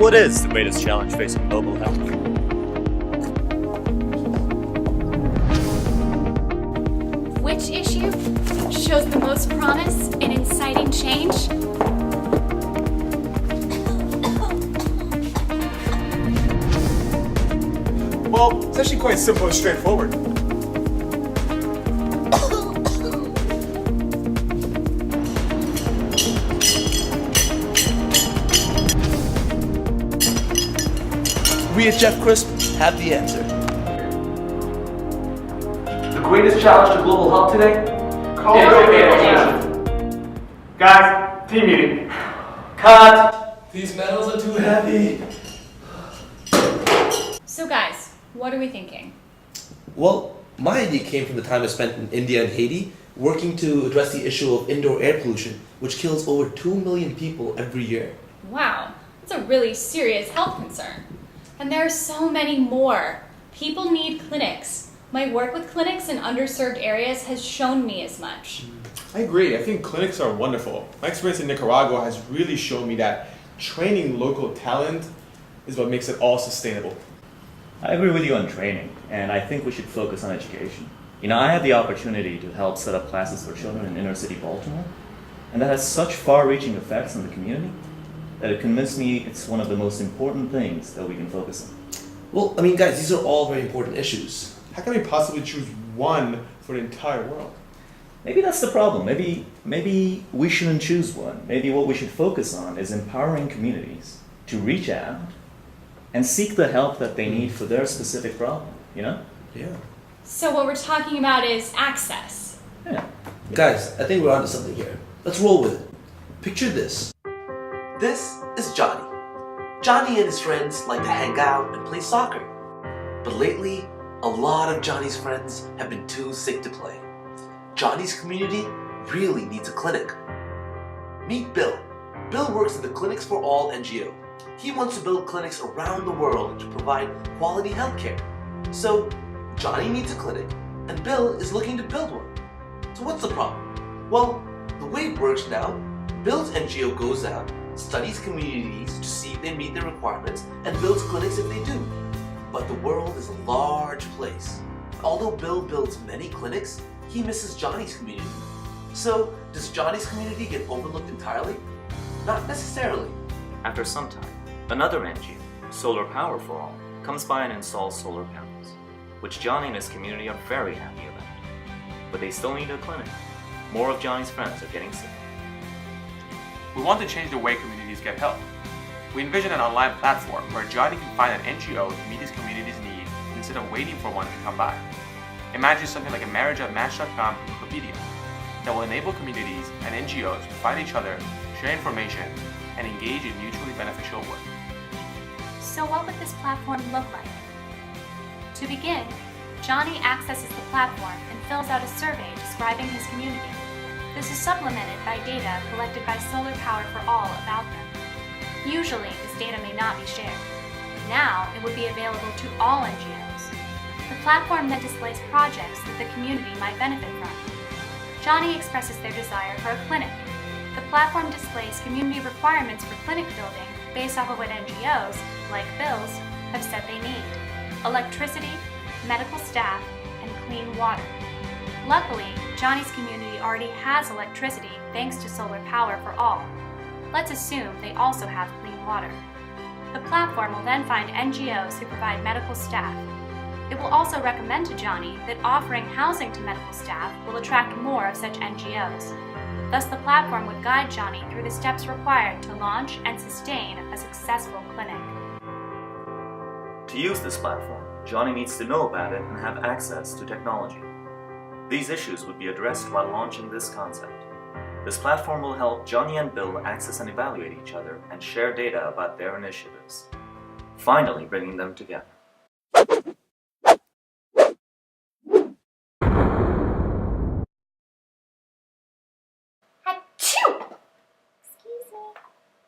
what is the greatest challenge facing global health? Which issue shows the most promise in inciting change? Well, it's actually quite simple and straightforward. We at JeffCRISP have the answer. The greatest challenge to global health today? Guys, team meeting. Cut! These metals are too heavy. So guys, what are we thinking? Well, my idea came from the time I spent in India and Haiti working to address the issue of indoor air pollution, which kills over 2 million people every year. Wow, that's a really serious health concern. And there are so many more. People need clinics. My work with clinics in underserved areas has shown me as much. I agree. I think clinics are wonderful. My experience in Nicaragua has really shown me that training local talent is what makes it all sustainable. I agree with you on training, and I think we should focus on education. You know, I had the opportunity to help set up classes for children in inner city Baltimore, and that has such far-reaching effects on the community that it convinced me it's one of the most important things that we can focus on. Well, I mean, guys, these are all very important issues. How can we possibly choose one for the entire world? Maybe that's the problem. Maybe we shouldn't choose one. Maybe what we should focus on is empowering communities to reach out and seek the help that they need for their specific problem, you know? Yeah. So what we're talking about is access. Yeah. Guys, I think we're onto something here. Let's roll with it. Picture this. This is Johnny. Johnny and his friends like to hang out and play soccer. But lately, a lot of Johnny's friends have been too sick to play. Johnny's community really needs a clinic. Meet Bill. Bill works at the Clinics for All NGO. He wants to build clinics around the world to provide quality healthcare. So, Johnny needs a clinic, and Bill is looking to build one. So what's the problem? Well, the way it works now, Bill's NGO goes out, studies communities to see if they meet their requirements, and builds clinics if they do. But the world is a large place. Although Bill builds many clinics, he misses Johnny's community. So, does Johnny's community get overlooked entirely? Not necessarily. After some time, another NGO, Solar Power for All, comes by and installs solar panels, which Johnny and his community are very happy about. But they still need a clinic. More of Johnny's friends are getting sick. We want to change the way communities get help. We envision an online platform where Johnny can find an NGO to meet his community's needs instead of waiting for one to come by. Imagine something like a marriageatmatch.com Wikipedia that will enable communities and NGOs to find each other, share information, and engage in mutually beneficial work. So what would this platform look like? To begin, Johnny accesses the platform and fills out a survey describing his community. This is supplemented by data collected by Solar Power for All about them. Usually, this data may not be shared. Now, it would be available to all NGOs. The platform then displays projects that the community might benefit from. Johnny expresses their desire for a clinic. The platform displays community requirements for clinic building based off of what NGOs, like Bill's, have said they need: electricity, medical staff, and clean water. Luckily, Johnny's community already has electricity thanks to Solar Power for All. Let's assume they also have clean water. The platform will then find NGOs who provide medical staff. It will also recommend to Johnny that offering housing to medical staff will attract more of such NGOs. Thus, the platform would guide Johnny through the steps required to launch and sustain a successful clinic. To use this platform, Johnny needs to know about it and have access to technology. These issues would be addressed while launching this concept. This platform will help Johnny and Bill access and evaluate each other and share data about their initiatives, finally bringing them together.